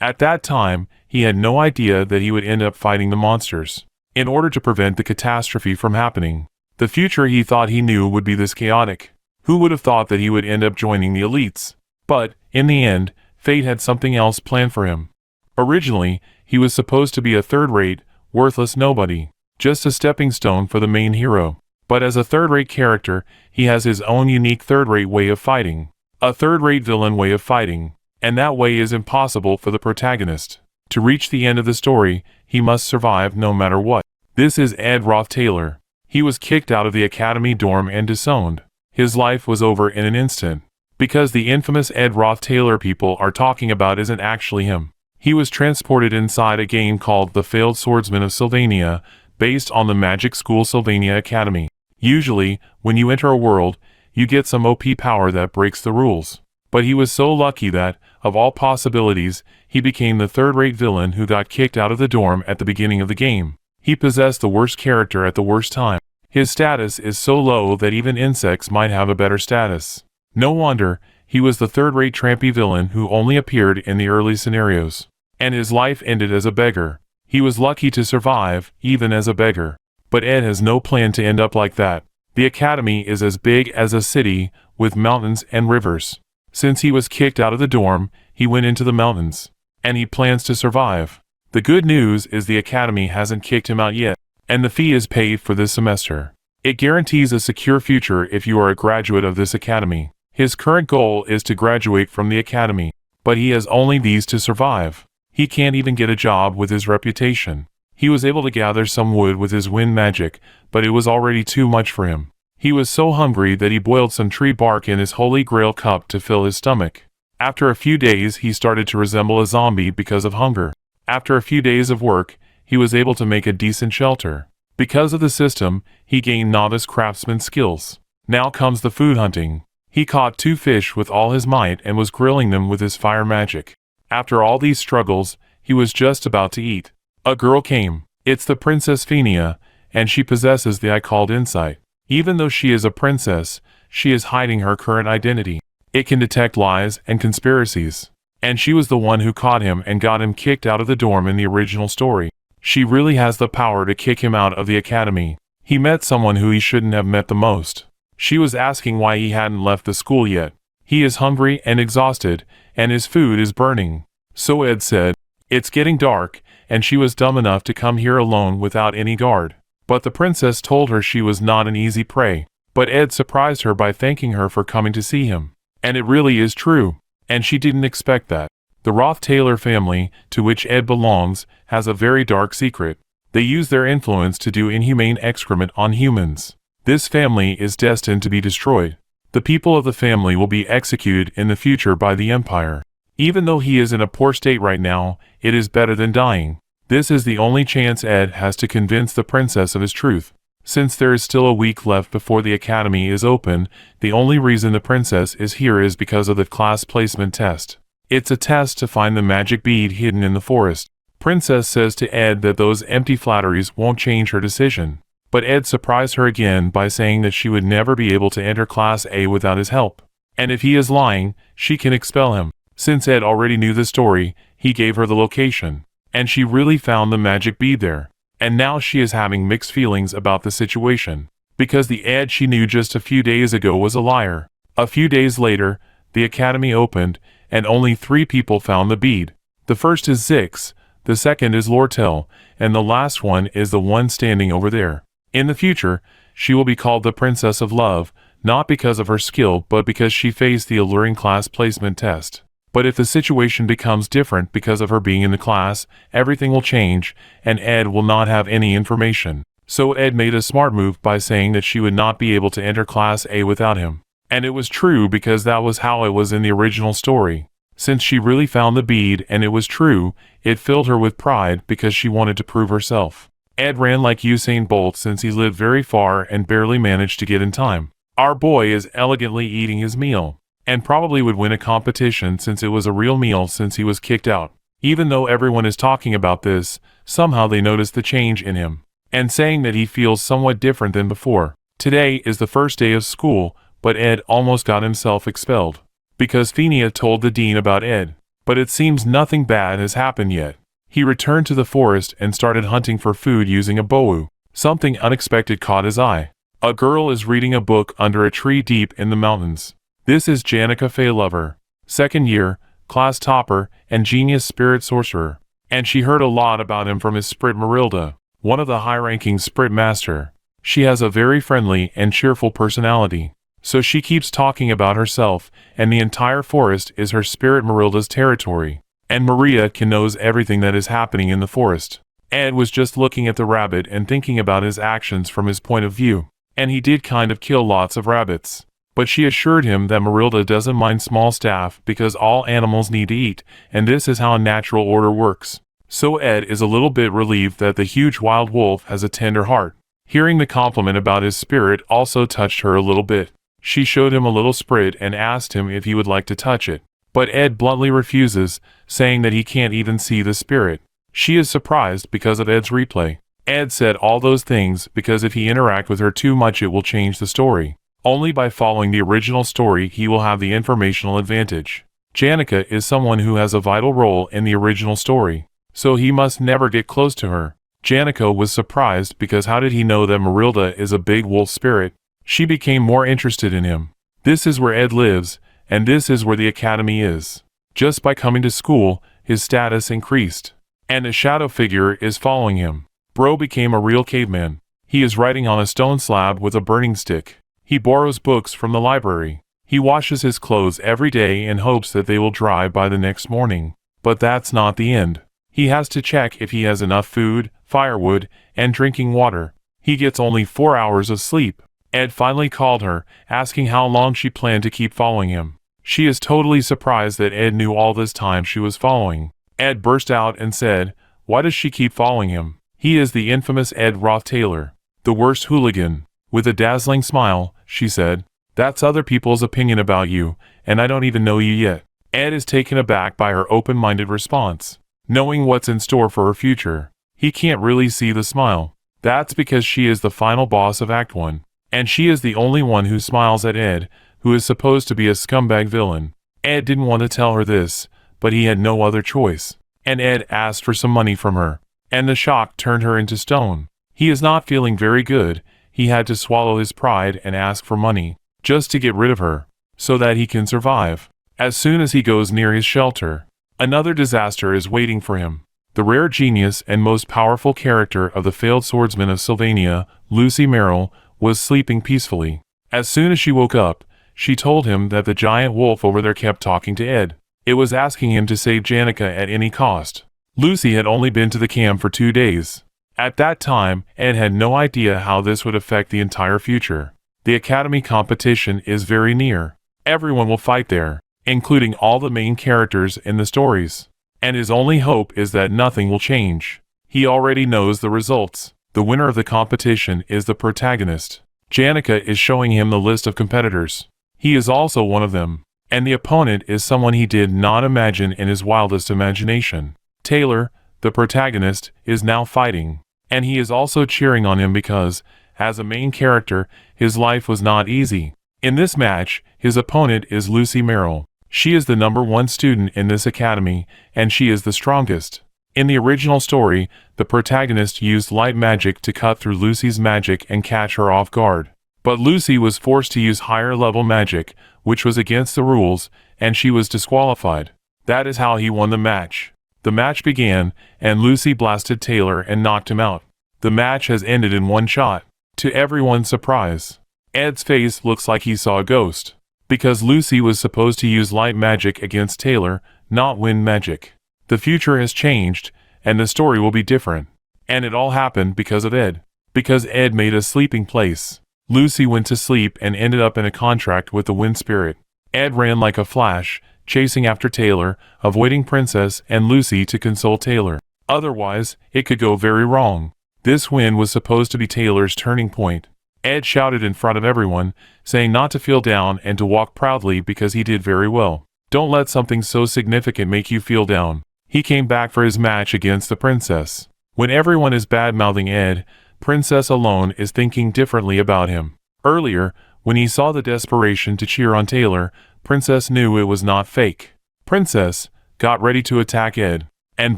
At that time, he had no idea that he would end up fighting the monsters in order to prevent the catastrophe from happening. The future he thought he knew would be this chaotic. Who would have thought that he would end up joining the elites? But, in the end, fate had something else planned for him. Originally, he was supposed to be a third-rate, worthless nobody, just a stepping stone for the main hero. But as a third-rate character, he has his own unique third-rate way of fighting. A third-rate villain way of fighting. And that way is impossible for the protagonist. To reach the end of the story, he must survive no matter what. This is Ed Roth Taylor. He was kicked out of the academy dorm and disowned. His life was over in an instant. Because the infamous Ed Roth Taylor people are talking about isn't actually him. He was transported inside a game called The Failed Swordsman of Sylvania, based on the magic school Sylvania Academy. Usually, when you enter a world, you get some OP power that breaks the rules. But he was so lucky that, of all possibilities, he became the third-rate villain who got kicked out of the dorm at the beginning of the game. He possessed the worst character at the worst time. His status is so low that even insects might have a better status. No wonder, he was the third-rate trampy villain who only appeared in the early scenarios. And his life ended as a beggar. He was lucky to survive, even as a beggar. But Ed has no plan to end up like that. The academy is as big as a city, with mountains and rivers. Since he was kicked out of the dorm, he went into the mountains. And he plans to survive. The good news is the academy hasn't kicked him out yet, and the fee is paid for this semester. It guarantees a secure future if you are a graduate of this academy. His current goal is to graduate from the academy, but he has only these to survive. He can't even get a job with his reputation. He was able to gather some wood with his wind magic, but it was already too much for him. He was so hungry that he boiled some tree bark in his Holy Grail cup to fill his stomach. After a few days, he started to resemble a zombie because of hunger. After a few days of work, he was able to make a decent shelter. Because of the system, he gained novice craftsman skills. Now comes the food hunting. He caught 2 fish with all his might and was grilling them with his fire magic. After all these struggles, he was just about to eat. A girl came. It's the Princess Phinia, and she possesses the occult insight. Even though she is a princess, she is hiding her current identity. It can detect lies and conspiracies. And she was the one who caught him and got him kicked out of the dorm in the original story. She really has the power to kick him out of the academy. He met someone who he shouldn't have met the most. She was asking why he hadn't left the school yet. He is hungry and exhausted, and his food is burning. So Ed said, "It's getting dark," and she was dumb enough to come here alone without any guard. But the princess told her she was not an easy prey. But Ed surprised her by thanking her for coming to see him. And it really is true. And she didn't expect that. The Roth Taylor family, to which Ed belongs, has a very dark secret. They use their influence to do inhumane excrement on humans. This family is destined to be destroyed. The people of the family will be executed in the future by the Empire. Even though he is in a poor state right now, it is better than dying. This is the only chance Ed has to convince the princess of his truth. Since there is still a week left before the academy is open, the only reason the princess is here is because of the class placement test. It's a test to find the magic bead hidden in the forest. Princess says to Ed that those empty flatteries won't change her decision. But Ed surprised her again by saying that she would never be able to enter Class A without his help. And if he is lying, she can expel him. Since Ed already knew the story, he gave her the location. And she really found the magic bead there. And now she is having mixed feelings about the situation. Because the Ed she knew just a few days ago was a liar. A few days later, the academy opened, and only 3 people found the bead. The first is Zix, the second is Lortel, and the last one is the one standing over there. In the future, she will be called the Princess of Love, not because of her skill but because she faced the alluring class placement test. But if the situation becomes different because of her being in the class, everything will change, and Ed will not have any information. So Ed made a smart move by saying that she would not be able to enter Class A without him. And it was true because that was how it was in the original story. Since she really found the bead and it was true, it filled her with pride because she wanted to prove herself. Ed ran like Usain Bolt since he lived very far and barely managed to get in time. Our boy is elegantly eating his meal. And probably would win a competition since it was a real meal since he was kicked out. Even though everyone is talking about this, somehow they notice the change in him. And saying that he feels somewhat different than before. Today is the first day of school, but Ed almost got himself expelled. Because Phinia told the dean about Ed. but it seems nothing bad has happened yet. He returned to the forest and started hunting for food using a bow. Something unexpected caught his eye. A girl is reading a book under a tree deep in the mountains. This is Janica Faylover, second year, class topper, and genius spirit sorcerer. And she heard a lot about him from his sprite Marilda, one of the high-ranking sprite master. She has a very friendly and cheerful personality. So she keeps talking about herself, and the entire forest is her spirit Marilda's territory. And Maria can knows everything that is happening in the forest. Ed was just looking at the rabbit and thinking about his actions from his point of view. And he did kind of kill lots of rabbits. But she assured him that Marilda doesn't mind small staff because all animals need to eat, and this is how natural order works. So Ed is a little bit relieved that the huge wild wolf has a tender heart. Hearing the compliment about his spirit also touched her a little bit. She showed him a little sprite and asked him if he would like to touch it. But Ed bluntly refuses, saying that he can't even see the spirit. She is surprised because of Ed's replay. Ed said all those things because if he interacts with her too much it will change the story. Only by following the original story he will have the informational advantage. Janica is someone who has a vital role in the original story, so he must never get close to her. Janica was surprised because how did he know that Marilda is a big wolf spirit? She became more interested in him. This is where Ed lives, and this is where the academy is. Just by coming to school, his status increased. And a shadow figure is following him. Bro became a real caveman. He is writing on a stone slab with a burning stick. He borrows books from the library. He washes his clothes every day and hopes that they will dry by the next morning. But that's not the end. He has to check if he has enough food, firewood, and drinking water. He gets only 4 hours of sleep. Ed finally called her, asking how long she planned to keep following him. She is totally surprised that Ed knew all this time she was following. Ed burst out and said, "Why does she keep following him? He is the infamous Ed Roth Taylor, the worst hooligan." With a dazzling smile, she said, "That's other people's opinion about you, and I don't even know you yet." Ed is taken aback by her open-minded response. Knowing what's in store for her future, he can't really see the smile. That's because she is the final boss of Act 1, and she is the only one who smiles at Ed, who is supposed to be a scumbag villain. Ed didn't want to tell her this, but he had no other choice. And Ed asked for some money from her, and the shock turned her into stone. He is not feeling very good. He had to swallow his pride and ask for money, just to get rid of her, so that he can survive. As soon as he goes near his shelter, another disaster is waiting for him. The rare genius and most powerful character of the failed swordsman of Sylvania, Lucy Merrill, was sleeping peacefully. As soon as she woke up, she told him that the giant wolf over there kept talking to Ed. It was asking him to save Janica at any cost. Lucy had only been to the camp for 2 days. At that time, Ed had no idea how this would affect the entire future. The academy competition is very near. Everyone will fight there, including all the main characters in the stories. And his only hope is that nothing will change. He already knows the results. The winner of the competition is the protagonist. Janica is showing him the list of competitors. He is also one of them. And the opponent is someone he did not imagine in his wildest imagination. Taylor, the protagonist, is now fighting. And he is also cheering on him because, as a main character, his life was not easy. In this match, his opponent is Lucy Merrill. She is the #1 student in this academy, and she is the strongest. In the original story, the protagonist used light magic to cut through Lucy's magic and catch her off guard. But Lucy was forced to use higher level magic, which was against the rules, and she was disqualified. That is how he won the match. The match began, and Lucy blasted Taylor and knocked him out. The match has ended in one shot. To everyone's surprise, Ed's face looks like he saw a ghost. Because Lucy was supposed to use light magic against Taylor, not wind magic. The future has changed, and the story will be different. And it all happened because of Ed. Because Ed made a sleeping place. Lucy went to sleep and ended up in a contract with the wind spirit. Ed ran like a flash, chasing after Taylor, avoiding Princess and Lucy to console Taylor. Otherwise, it could go very wrong. This win was supposed to be Taylor's turning point. Ed shouted in front of everyone, saying not to feel down and to walk proudly because he did very well. Don't let something so significant make you feel down. He came back for his match against the princess. When everyone is bad-mouthing Ed, Princess alone is thinking differently about him. Earlier, when he saw the desperation to cheer on Taylor, Princess knew it was not fake. "Princess, got ready to attack Ed, and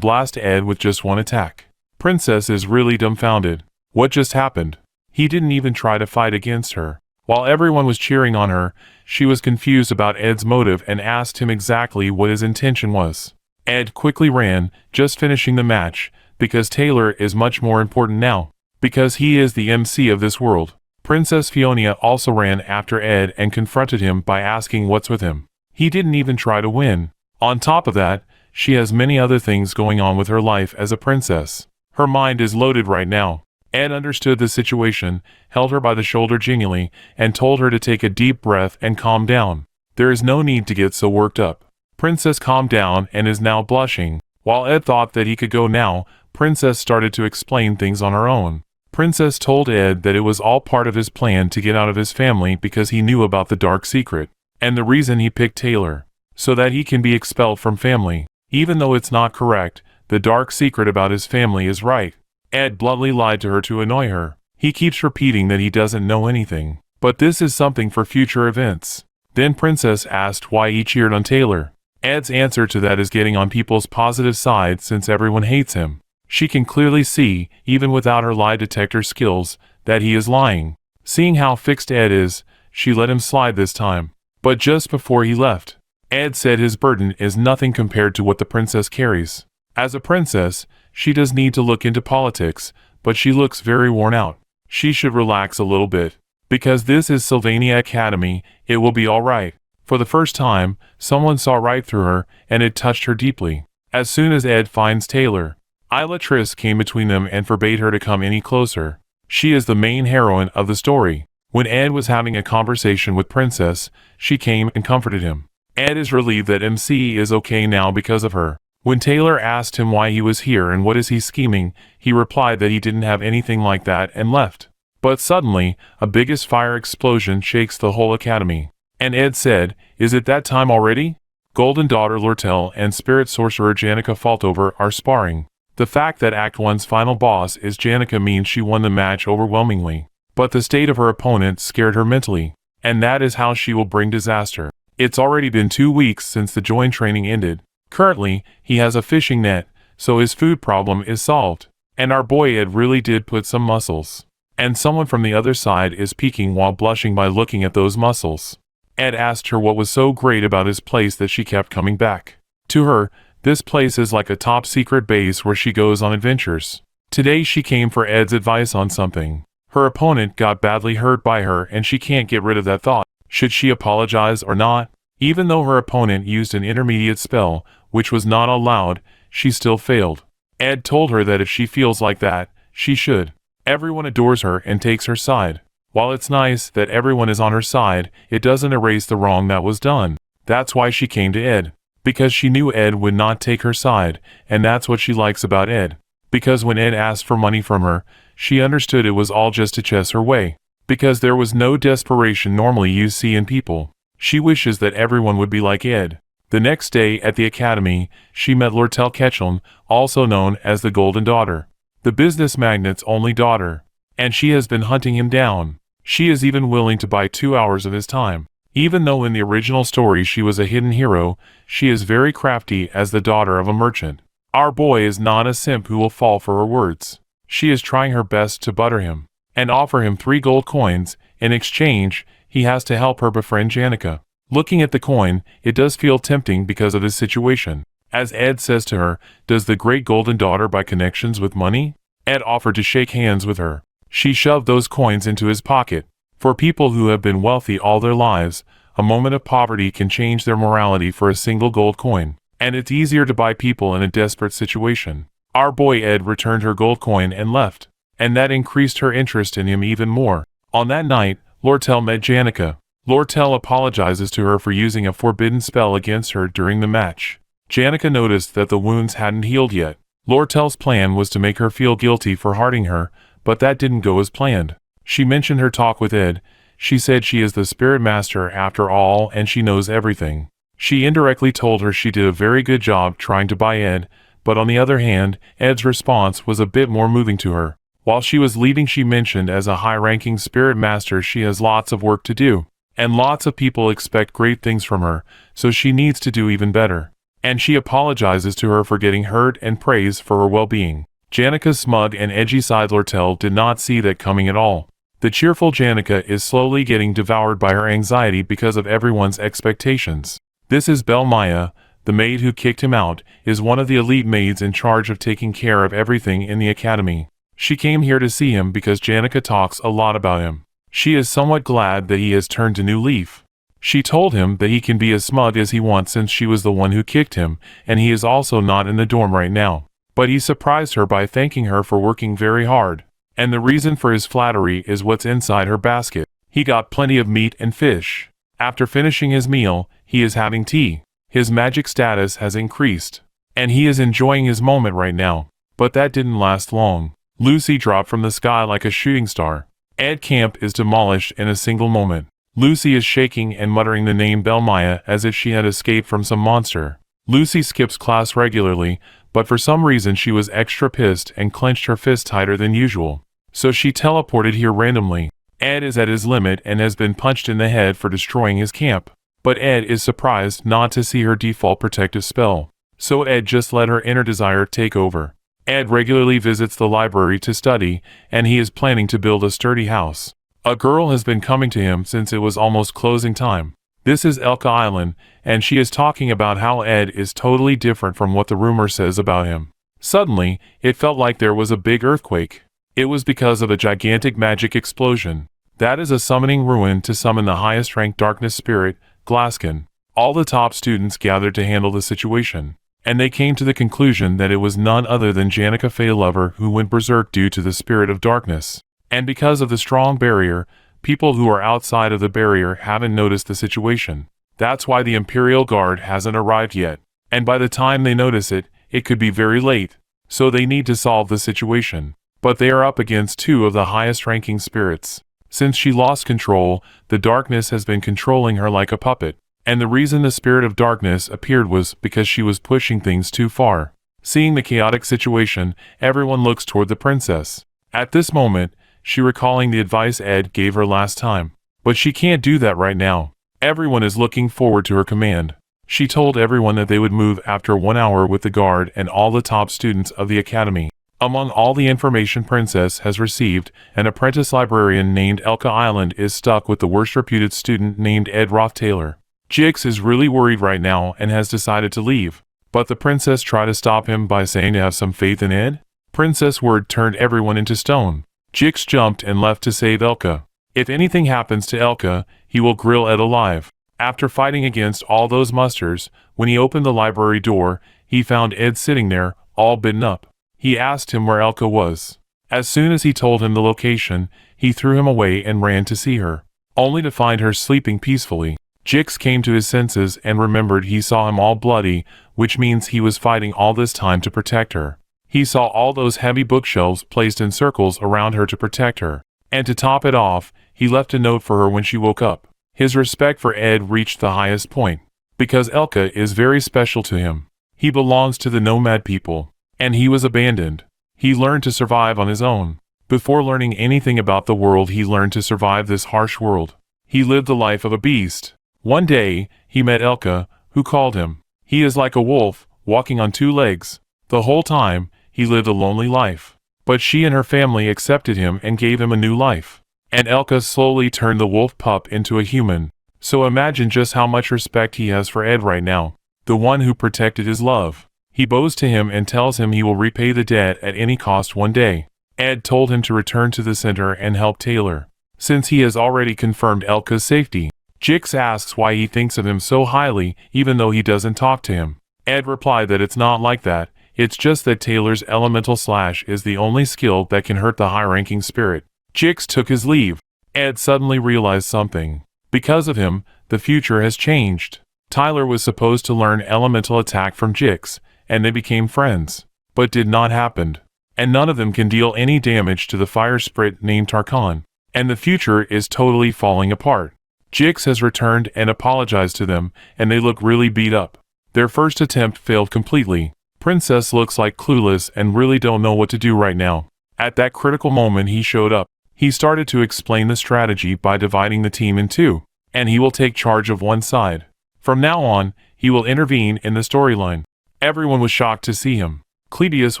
blast Ed with just one attack. Princess is really dumbfounded. What just happened? He didn't even try to fight against her. While everyone was cheering on her, she was confused about Ed's motive and asked him exactly what his intention was. Ed quickly ran, just finishing the match, because Taylor is much more important now, because he is the MC of this world. Princess Fiona also ran after Ed and confronted him by asking what's with him. He didn't even try to win. On top of that, she has many other things going on with her life as a princess. Her mind is loaded right now. Ed understood the situation, held her by the shoulder genially, and told her to take a deep breath and calm down. There is no need to get so worked up. Princess calmed down and is now blushing. While Ed thought that he could go now, Princess started to explain things on her own. Princess told Ed that it was all part of his plan to get out of his family because he knew about the dark secret, and the reason he picked Taylor, so that he can be expelled from family. Even though it's not correct, the dark secret about his family is right. Ed bluntly lied to her to annoy her. He keeps repeating that he doesn't know anything, but this is something for future events. Then Princess asked why he cheered on Taylor. Ed's answer to that is getting on people's positive side since everyone hates him. She can clearly see, even without her lie detector skills, that he is lying. Seeing how fixed Ed is, she let him slide this time. But just before he left, Ed said his burden is nothing compared to what the princess carries. As a princess, she does need to look into politics, but she looks very worn out. She should relax a little bit. Because this is Sylvania Academy, it will be alright. For the first time, someone saw right through her, and it touched her deeply. As soon as Ed finds Taylor, Ilatrice came between them and forbade her to come any closer. She is the main heroine of the story. When Ed was having a conversation with Princess, she came and comforted him. Ed is relieved that MC is okay now because of her. When Taylor asked him why he was here and what is he scheming, he replied that he didn't have anything like that and left. But suddenly, a biggest fire explosion shakes the whole academy. And Ed said, "Is it that time already?" Golden Daughter Lortel and Spirit Sorcerer Janica Faltover are sparring. The fact that Act 1's final boss is Janica means she won the match overwhelmingly. But the state of her opponent scared her mentally. And that is how she will bring disaster. It's already been 2 weeks since the join training ended. Currently, he has a fishing net, so his food problem is solved. And our boy Ed really did put some muscles. And someone from the other side is peeking while blushing by looking at those muscles. Ed asked her what was so great about his place that she kept coming back. To her, this place is like a top secret base where she goes on adventures. Today she came for Ed's advice on something. Her opponent got badly hurt by her and she can't get rid of that thought. Should she apologize or not? Even though her opponent used an intermediate spell, which was not allowed, she still failed. Ed told her that if she feels like that, she should. Everyone adores her and takes her side. While it's nice that everyone is on her side, it doesn't erase the wrong that was done. That's why she came to Ed. Because she knew Ed would not take her side, and that's what she likes about Ed. Because when Ed asked for money from her, she understood it was all just to chess her way. Because there was no desperation normally you see in people. She wishes that everyone would be like Ed. The next day at the academy, she met Lortel Ketchum, also known as the Golden Daughter, the business magnate's only daughter, and she has been hunting him down. She is even willing to buy 2 hours of his time. Even though in the original story she was a hidden hero, she is very crafty as the daughter of a merchant. Our boy is not a simp who will fall for her words. She is trying her best to butter him, and offer him 3 gold coins. In exchange, he has to help her befriend Janica. Looking at the coin, it does feel tempting because of this situation. As Ed says to her, does the great Golden Daughter buy connections with money? Ed offered to shake hands with her. She shoved those coins into his pocket. For people who have been wealthy all their lives, a moment of poverty can change their morality for a single gold coin. And it's easier to buy people in a desperate situation. Our boy Ed returned her gold coin and left. And that increased her interest in him even more. On that night, Lortel met Janica. Lortel apologizes to her for using a forbidden spell against her during the match. Janica noticed that the wounds hadn't healed yet. Lortel's plan was to make her feel guilty for hurting her, but that didn't go as planned. She mentioned her talk with Ed. She said she is the spirit master after all and she knows everything. She indirectly told her she did a very good job trying to buy Ed, but on the other hand, Ed's response was a bit more moving to her. While she was leaving, she mentioned as a high-ranking spirit master she has lots of work to do. And lots of people expect great things from her, so she needs to do even better. and she apologizes to her for getting hurt and prays for her well-being. Janika's smug and edgy side Lortel did not see that coming at all. The cheerful Janika is slowly getting devoured by her anxiety because of everyone's expectations. This is Belle Maya, the maid who kicked him out, is one of the elite maids in charge of taking care of everything in the academy. She came here to see him because Janika talks a lot about him. She is somewhat glad that he has turned a new leaf. She told him that he can be as smug as he wants since she was the one who kicked him, and he is also not in the dorm right now. But he surprised her by thanking her for working very hard. And the reason for his flattery is what's inside her basket. He got plenty of meat and fish. After finishing his meal, he is having tea. His magic status has increased, and he is enjoying his moment right now. But that didn't last long. Lucy dropped from the sky like a shooting star. Ed camp is demolished in a single moment. Lucy is shaking and muttering the name Belle Maya as if she had escaped from some monster. Lucy skips class regularly, but for some reason she was extra pissed and clenched her fist tighter than usual. So she teleported here randomly. Ed is at his limit and has been punched in the head for destroying his camp. But Ed is surprised not to see her default protective spell. So Ed just let her inner desire take over. Ed regularly visits the library to study, and he is planning to build a sturdy house. A girl has been coming to him since it was almost closing time. This is Elka Island, and she is talking about how Ed is totally different from what the rumor says about him. Suddenly, it felt like there was a big earthquake. It was because of a gigantic magic explosion. That is a summoning ruin to summon the highest ranked darkness spirit, Glaskin. All the top students gathered to handle the situation, and they came to the conclusion that it was none other than Janika Feylover who went berserk due to the spirit of darkness. And because of the strong barrier, people who are outside of the barrier haven't noticed the situation. That's why the Imperial Guard hasn't arrived yet. And by the time they notice it, it could be very late. So they need to solve the situation. But they are up against two of the highest ranking spirits. Since she lost control, the darkness has been controlling her like a puppet. And the reason the spirit of darkness appeared was because she was pushing things too far. Seeing the chaotic situation, everyone looks toward the princess. At this moment, she recalling the advice Ed gave her last time. But she can't do that right now. Everyone is looking forward to her command. She told everyone that they would move after 1 hour with the guard and all the top students of the academy. Among all the information Princess has received, an apprentice librarian named Elka Island is stuck with the worst reputed student named Ed Roth Taylor. Jix is really worried right now and has decided to leave. But the princess tried to stop him by saying to have some faith in Ed. Princess word turned everyone into stone. Jix jumped and left to save Elka. If anything happens to Elka, he will grill Ed alive. After fighting against all those musters, when he opened the library door, he found Ed sitting there, all bitten up. He asked him where Elka was. As soon as he told him the location, he threw him away and ran to see her, only to find her sleeping peacefully. Jix came to his senses and remembered he saw him all bloody, which means he was fighting all this time to protect her. He saw all those heavy bookshelves placed in circles around her to protect her. And to top it off, he left a note for her when she woke up. His respect for Ed reached the highest point, because Elka is very special to him. He belongs to the nomad people, and he was abandoned. He learned to survive on his own. Before learning anything about the world, he learned to survive this harsh world. He lived the life of a beast. One day, he met Elka, who called him. He is like a wolf, walking on 2 legs. The whole time, he lived a lonely life. But she and her family accepted him and gave him a new life. And Elka slowly turned the wolf pup into a human. So imagine just how much respect he has for Ed right now, the one who protected his love. He bows to him and tells him he will repay the debt at any cost one day. Ed told him to return to the center and help Taylor, since he has already confirmed Elka's safety. Jix asks why he thinks of him so highly even though he doesn't talk to him. Ed replied that it's not like that, it's just that Taylor's elemental slash is the only skill that can hurt the high-ranking spirit. Jix took his leave. Ed suddenly realized something. Because of him, the future has changed. Tyler was supposed to learn elemental attack from Jix, and they became friends. But did not happen. And none of them can deal any damage to the fire spirit named Tarkan. And the future is totally falling apart. Jix has returned and apologized to them, and they look really beat up. Their first attempt failed completely. Princess looks like clueless and really don't know what to do right now. At that critical moment he showed up. He started to explain the strategy by dividing the team in 2, and he will take charge of one side. From now on, He will intervene in the storyline. Everyone was shocked to see him. Clebius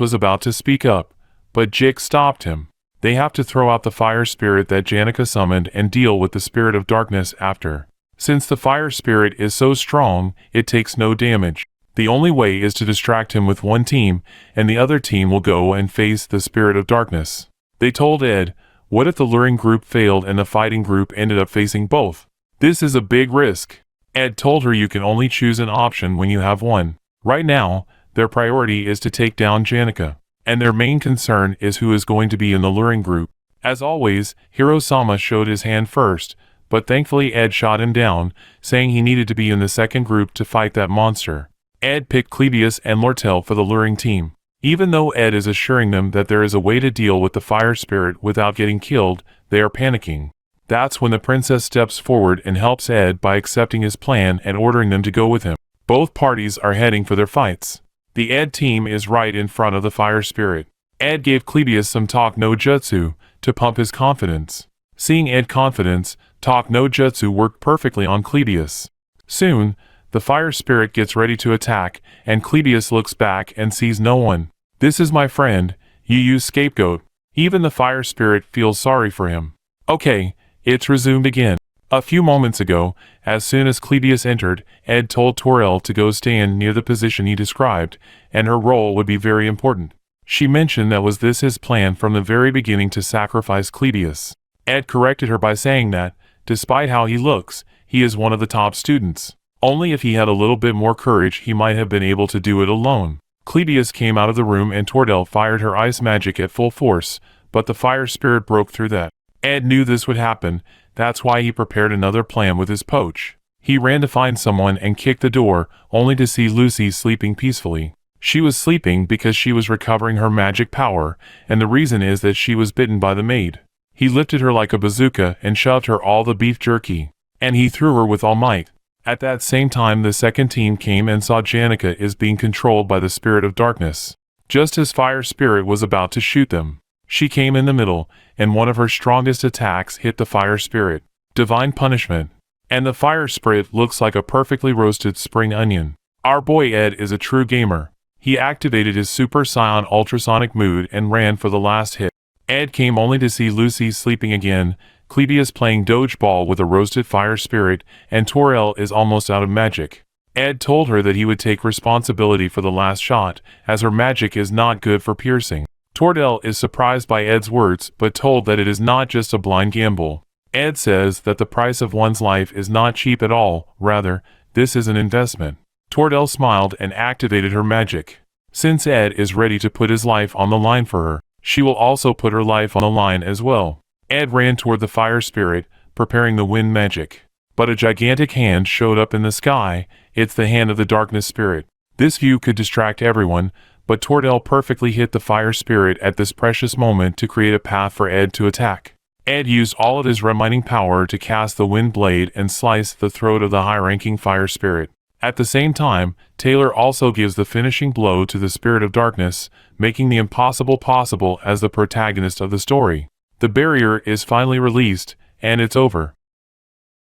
was about to speak up, but Jake stopped him. They have to throw out the fire spirit that Janica summoned and deal with the spirit of darkness after. Since the fire spirit is so strong, it takes no damage. The only way is to distract him with one team, and the other team will go and face the spirit of darkness. They told Ed, what if the luring group failed and the fighting group ended up facing both? This is a big risk. Ed told her you can only choose an option when you have one. Right now, their priority is to take down Janica, and their main concern is who is going to be in the luring group. As always, Hiro-sama showed his hand first, but thankfully Ed shot him down, saying he needed to be in the second group to fight that monster. Ed picked Clebius and Lortel for the luring team. Even though Ed is assuring them that there is a way to deal with the fire spirit without getting killed, they are panicking. That's when the princess steps forward and helps Ed by accepting his plan and ordering them to go with him. Both parties are heading for their fights. The Ed team is right in front of the fire spirit. Ed gave Clebius some talk no jutsu to pump his confidence. Seeing Ed's confidence, talk no jutsu worked perfectly on Clebius. Soon, the fire spirit gets ready to attack, and Clebius looks back and sees no one. This is my friend, you use scapegoat. Even the fire spirit feels sorry for him. Okay, it's resumed again. A few moments ago, as soon as Clebius entered, Ed told Torel to go stand near the position he described, and her role would be very important. She mentioned that was this his plan from the very beginning to sacrifice Clebius. Ed corrected her by saying that, despite how he looks, he is one of the top students. Only if he had a little bit more courage he might have been able to do it alone. Clebius came out of the room and Tordel fired her ice magic at full force, but the fire spirit broke through that. Ed knew this would happen, that's why he prepared another plan with his poach. He ran to find someone and kicked the door, only to see Lucy sleeping peacefully. She was sleeping because she was recovering her magic power, and the reason is that she was bitten by the maid. He lifted her like a bazooka and shoved her all the beef jerky, and he threw her with all might. At that same time the second team came and saw Janica is being controlled by the spirit of darkness. Just as fire spirit was about to shoot them, she came in the middle, and one of her strongest attacks hit the fire spirit. Divine punishment. And the fire spirit looks like a perfectly roasted spring onion. Our boy Ed is a true gamer. He activated his Super Saiyan ultrasonic mood and ran for the last hit. Ed came only to see Lucy sleeping again, Clebius playing dodgeball with a roasted fire spirit, and Torel is almost out of magic. Ed told her that he would take responsibility for the last shot, as her magic is not good for piercing. Tordel is surprised by Ed's words, but told that it is not just a blind gamble. Ed says that the price of one's life is not cheap at all, rather, this is an investment. Tordel smiled and activated her magic. Since Ed is ready to put his life on the line for her, she will also put her life on the line as well. Ed ran toward the fire spirit, preparing the wind magic. But a gigantic hand showed up in the sky. It's the hand of the darkness spirit. This view could distract everyone, but Tordel perfectly hit the fire spirit at this precious moment to create a path for Ed to attack. Ed used all of his reminding power to cast the wind blade and slice the throat of the high-ranking fire spirit. At the same time, Taylor also gives the finishing blow to the spirit of darkness, making the impossible possible as the protagonist of the story. The barrier is finally released, and it's over.